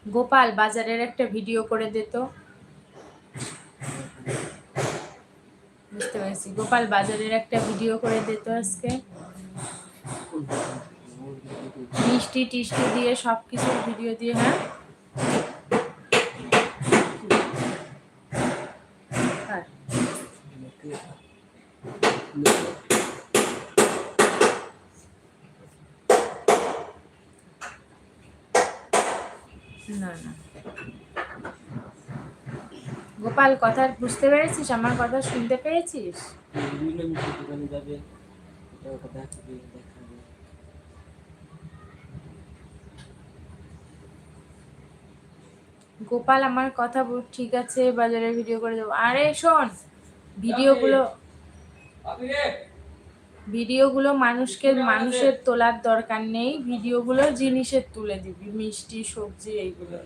গোপাল বাজারের একটা ভিডিও করে দে তো। বুঝতে পেরেছি, গোপাল বাজারের একটা ভিডিও করে দে তো আজকে। মিষ্টি টিষ্টি দিয়ে সবকিছুর ভিডিও দিয়ে। হ্যাঁ না না গোপাল, কথা বুঝতে পেরেছিস? আমার কথা শুনতে পেরেছিস? গোপাল আমার কথা ঠিক আছে, বাজারে ভিডিও করে দেবো। আরে শোন, ভিডিওগুলো মানুষের তোলার দরকার নেই, ভিডিওগুলো জিনিসের তুলে দিবি, মিষ্টি সবজি এইগুলো।